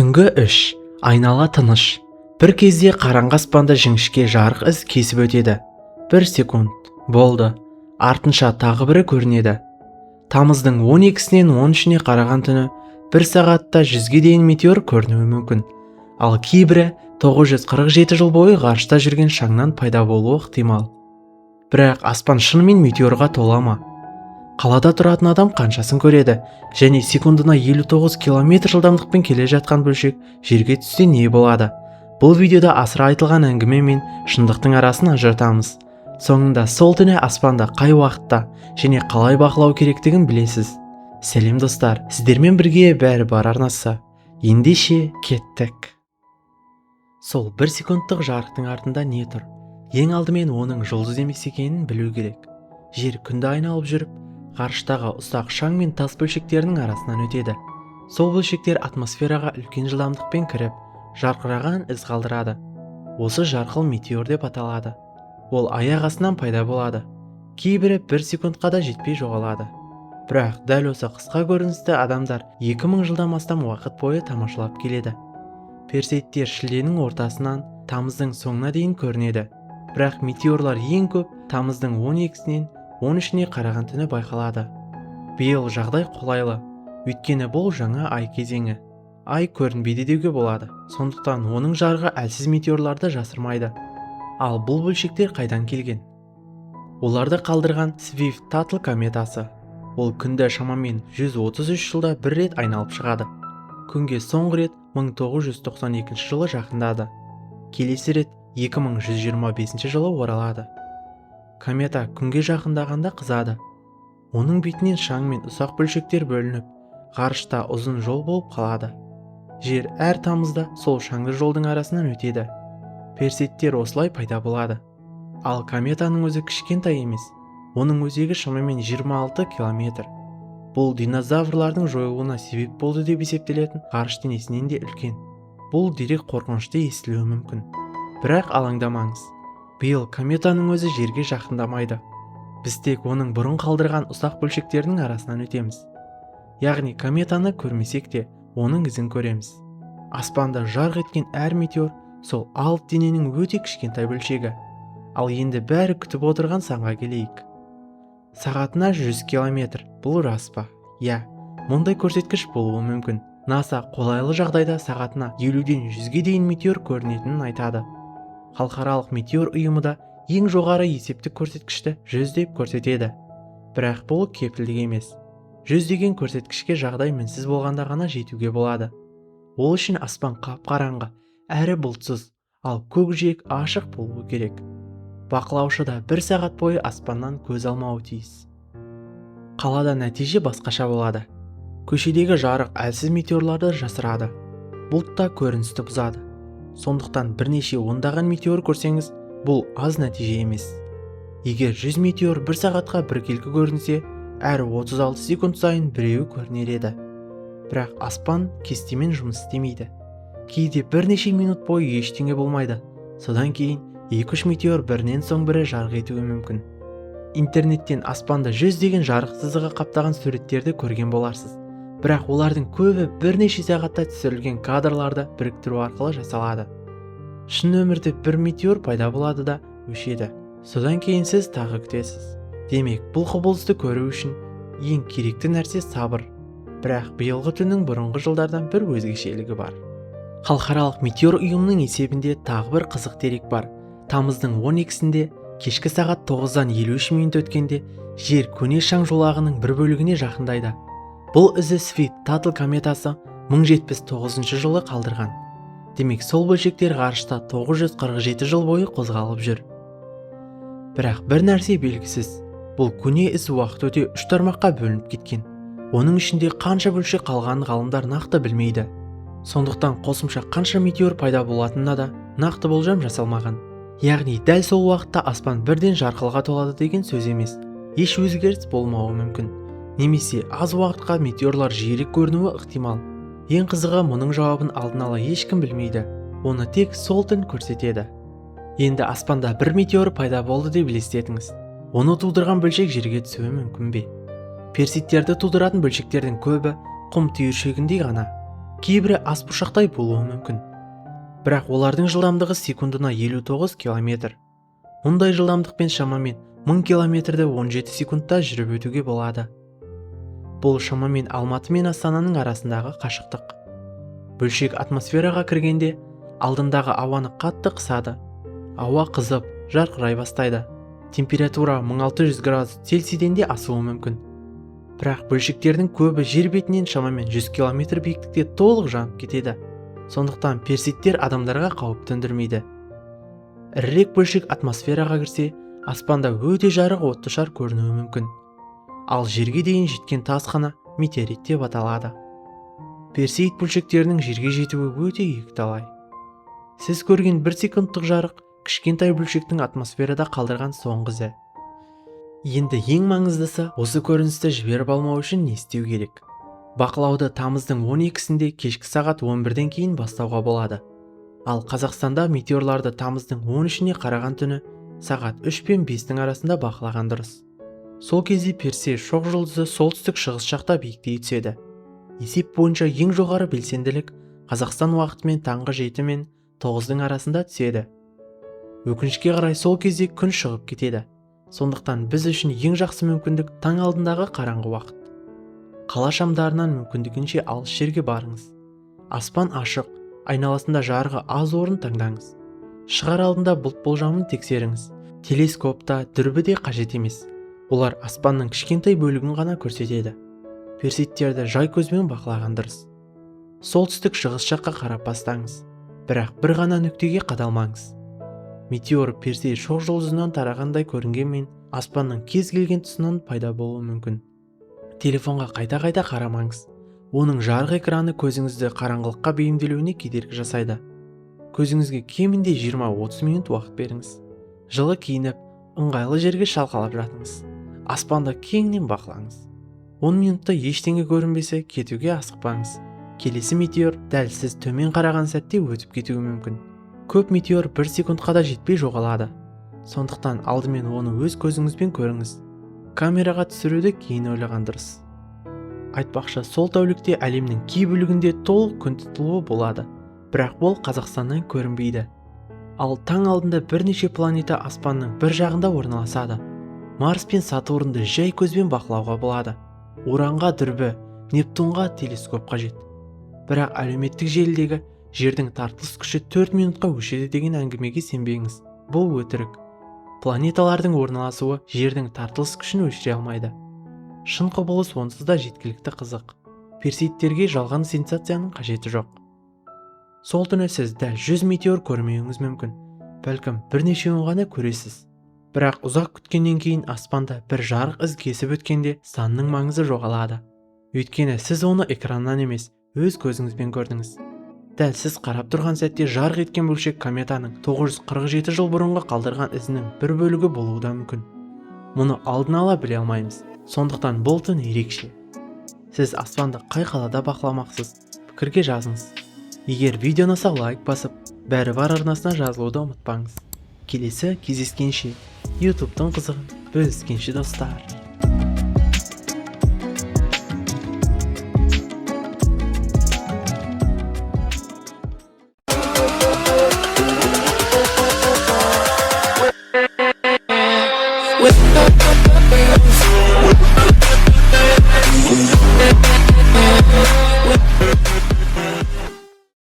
Түнгі 3. Айнала тыныш. Бір кезде қараңғы аспанда жіңішке жарық із кесіп өтеді. 1 секунд. Болды. Артынша тағы бірі көрінеді. Тамыздың 12-сінен 13-не қараған түні 1 сағатта 100-ге дейін метеор көрінуі мүмкін. Ал кейбірі 947 жыл бойы ғарышта жүрген шаңнан пайда болуы ықтимал. Бірақ аспан шынымен метеорға тола ма? Қалада тұратын адам қаншасын көреді, және секундына 59 км жылдамдықпен келе жатқан бөлшек жерге түссе не болады? Бұл видеода асыра айтылған әңгіме мен шындықтың арасын ажыратамыз. Соңында сол түні аспанда қай уақытта және қалай бақылау керектігін білесіз. Сәлем достар, сіздермен бірге бәрі бар арнасы. Ендеше кеттік. Сол 1 секундтық жарықтың артында не тұр? Ең алдымен оның жұлдыз емес екенін білу керек. Жер күнді айналып жүріп, ғарыштағы ұсақ шаң мен тас бөлшектерінің арасынан өтеді. Сол бөлшектер атмосфераға үлкен жылдамдықпен кіріп, жарқыраған із қалдырады. Осы жарқыл метеор деп аталады. Ол аяқ астынан пайда болады. Кейбірі 1 секундқа да жетпей жоғалады. Бірақ дәл осы қысқа көріністі адамдар 2000 жылдан астам уақыт бойы тамашалап келеді. Персейттер шілденің ортасынан тамыздың соңына дейін көрінеді. Бірақ метеорлар ең көп тамыздың 12-сінен 13-не қараған түні байқалады. Биыл жағдай қолайлы, өйткені бұл жаңа ай кезеңі. Ай көрінбейді деуге болады, сондықтан оның жарығы әлсіз метеорларды жасырмайды. Ал бұл бөлшектер қайдан келген? Оларды қалдырған Свифт-Татл кометасы. Ол күнді шамамен 133 жылда бір рет айналып шығады. Күнге соңғы рет 1992 жылы жақындады. Келесі рет 2125 жылы оралады. Комета күнге жақындағанда қызады. Оның бетінен шаң мен ұсақ бөлшектер бөлініп, ғарышта ұзын жол болып қалады. Жер әр тамызда сол шаңды жолдың арасынан өтеді. Персейттер осылай пайда болады. Ал кометаның өзі кішкентай емес. Оның өзегі шамамен 26 километр. Бұл динозаврлардың жойылуына себеп болды деп есептелетін ғарыш денесінен де үлкен. Бұл дерек қорқынышты естілуі мүмкін. Бірақ алаңдамаңыз. Биыл кометаның өзі жерге жақындамайды. Біз тек оның бұрын қалдырған ұсақ бөлшектерінің арасынан өтеміз. Яғни кометаны көрмесек те, оның ізін көреміз. Аспанда жарқ еткен әр метеор сол алып дененің өте кішкентай бөлшегі. Ал енді бәрі күтіп отырған санға келейік. Сағатына 100 км. Бұл рас па? Я, мұндай көрсеткіш болуы мүмкін. NASA қолайлы жағдайда сағатына 50-ден 100-ге дейін метеор көрінетінін айтады. Халықаралық метеор ұйымы да ең жоғары есептік көрсеткішті 100 деп көрсетеді. Бірақ бұл кепілдік емес. 100 деген көрсеткішке жағдай мінсіз болғанда ғана жетуге болады. Ол үшін аспан қап-қараңғы, әрі бұлтсыз, ал көкжиек ашық болуы керек. Бақылаушы да 1 сағат бойы аспаннан көз алмауы тиіс. Қалада нәтиже басқаша болады. Көшедегі жарық әлсіз метеорларды жасырады. Бұлтта көріністі бұзады. Сондықтан бірнеше ондаған метеор көрсеңіз, бұл аз нәтиже емес. Егер 100 метеор 1 сағатқа біркелкі көрінсе, әр 36 секунд сайын біреуі көрінер еді. Бірақ аспан кестемен жұмыс істемейді. Кейде бірнеше минут бойы ештеңе болмайды. Содан кейін 2-3 метеор бірінен соң бірі жарқ етуі мүмкін. Интернеттен аспанда 100 деген жарық сызығы қаптаған суреттерді көрген боларсыз. Бірақ олардың көбі бірнеше сағатта түсірілген кадрларды біріктіру арқылы жасалады. Шын өмірде бір метеор пайда болады да өшеді. Содан кейін сіз тағы күтесіз. Демек, бұл құбылысты көру үшін ең керекті нәрсе сабыр. Бірақ биылғы түннің бұрынғы жылдардан бір өзгешелігі бар. Халықаралық метеор ұйымының есебінде тағы бір қызық дерек бар. Тамыздың 12-сінде кешкі сағат 9-дан 53 минут өткенде жер көне шаң жолағының бір бөлігіне жақындайды. Бұл ізі Свифт-Татл кометасы 1079 жылы қалдырған. Демек, сол бөлшектер ғарышта 947 жыл бойы қозғалып жүр. Бірақ бір нәрсе белгісіз. Бұл көне із уақыт өте 3 тармаққа бөлініп кеткен. Оның ішінде қанша бөлшек қалғанын ғалымдар нақты білмейді. Сондықтан қосымша қанша метеор пайда болатынына да нақты болжам жасалмаған. Яғни дәл сол уақытта аспан бірден жарқылға толады деген сөз емес. Еш өзгеріс болмауы мүмкін. Немесе аз уақытқа метеорлар жиірек көрінуі ықтимал. Ең қызығы, мұның жауабын алдын ала ешкім білмейді. Оны тек сол түн көрсетеді. Енді аспанда бір метеор пайда болды деп елестетіңіз. Оны тудырған бөлшек жерге түсуі мүмкін бе? Персейттерді тудыратын бөлшектердің көбі құм түйіршігіндей ғана. кейбірі аспұршақтай болуы мүмкін. Бірақ олардың жылдамдығы секундына 59 км. Мұндай жылдамдықпен шамамен 1000 км-ді 17 секундта жүріп өтуге болады. Бұл шамамен Алматы мен Астананың арасындағы қашықтық. Бөлшек атмосфераға кіргенде алдындағы ауаны қатты қысады. Ауа қызып, жарқырай бастайды. Температура 1600 градус Цельсийден де асуы мүмкін. Бірақ бөлшектердің көбі жер бетінен шамамен 100 км биіктікте толық жанып кетеді. Сондықтан перситтер адамдарға қауіп төндірмейді. Ірірек бөлшек атмосфераға кірсе, аспанда өте жарық отты шар көрінуі мүмкін. Ал жерге дейін жеткен тас қана метеорит деп аталады. Персеид бөлшектерінің жерге жетуі өте екіталай. Сіз көрген 1 секундтық жарық кішкентай бөлшектің атмосферада қалдырған соңғы ізі. Енді ең маңыздысы, осы көріністі жіберіп алмау үшін не істеу керек? Бақылауды тамыздың 12-сінде кешкі сағат 11-ден кейін бастауға болады. Ал Қазақстанда метеорларды тамыздың 13-іне қараған түні сағат 3 пен 5-тің арасында бақылаған дұрыс. Сол кезде Персей шоқ жұлдызы солтүстік шығыс жақта биіктей түседі. Есеп бойынша ең жоғары белсенділік Қазақстан уақытымен таңғы 7 мен 9-дың арасында түседі. Өкінішке қарай сол кезде күн шығып кетеді. Сондықтан біз үшін ең жақсы мүмкіндік таң алдындағы қараңғы уақыт. Қала шамдарынан мүмкіндігінше алыс жерге барыңыз. Аспан ашық, айналасында жарығы аз орын таңдаңыз. Шығар алдында бұлт болжамын тексеріңіз. Телескопта дүрбі де қажет емес. Олар аспанның кішкентай бөлігін ғана көрсетеді. Персеидтерді жай көзбен бақылаған дұрыс. Солтүстік шығыс жаққа қарап бастаңыз. Бірақ бір ғана нүктеге қадалмаңыз. Метеор Персей шоқ жұлдызынан тарағандай көрінгенмен, аспанның кез келген тұсынан пайда болуы мүмкін. Телефонға қайта-қайта қарамаңыз. Оның жарық экраны көзіңізді қараңғылыққа бейімделуіне кедергі жасайды. Көзіңізге кемінде 20-30 минут уақыт беріңіз. Жылы киініп, ыңғайлы жерге шалқалап жатыңыз. Аспанды кеңінен бақылаңыз. 10 минутта ештеңе көрінбесе, кетуге асықпаңыз. Келесі метеор дәл сіз төмен қараған сәтте өтіп кетуі мүмкін. Көп метеор 1 секундқа да жетпей жоғалады. Сондықтан алдымен оны өз көзіңізбен көріңіз. Камераға түсіруді кейін ойлаған дұрыс. Айтпақшы, сол тәулікте әлемнің кей бөлігінде толық күн тұтылуы болады, бірақ ол Қазақстаннан көрінбейді. Ал таң алдында бірнеше планета аспанның бір жағында орналасады. Марс пен Сатурнды жай көзбен бақылауға болады. Уранға дүрбі, Нептунға телескоп қажет. Бірақ әлеуметтік желідегі жердің тартылыс күші 4 минутқа өшеді деген әңгімеге сенбеңіз. Бұл өтірік. Планеталардың орналасуы жердің тартылыс күшін өшіре алмайды. Шын құбылыс онсыз да жеткілікті қызық. Персеидтерге жалған сенсацияның қажеті жоқ. Сол түні сіз дәл 100 метеор көрмеуіңіз мүмкін. Бәлкім бірнешеуін ғана көресіз. Бірақ ұзақ күткеннен кейін аспанда бір жарық із кесіп өткенде санның маңызы жоғалады. Өйткені сіз оны экраннан емес, өз көзіңізбен көрдіңіз. Дәл сіз қарап тұрған сәтте жарық еткен бөлшек кометаның 947 жыл бұрынғы қалдырған ізінің бір бөлігі болуы да мүмкін. Мұны алдын ала біле алмаймыз. Сондықтан бұл түн ерекше. Сіз аспанды қай қалада бақыламақсыз? Пікірге жазыңыз. Егер видео ұнаса лайк басып, бәрі бар арнасына жазылуды ұмытпаңыз. Келесі кездескенше, YouTube-тың қызығын бөліскенше достар.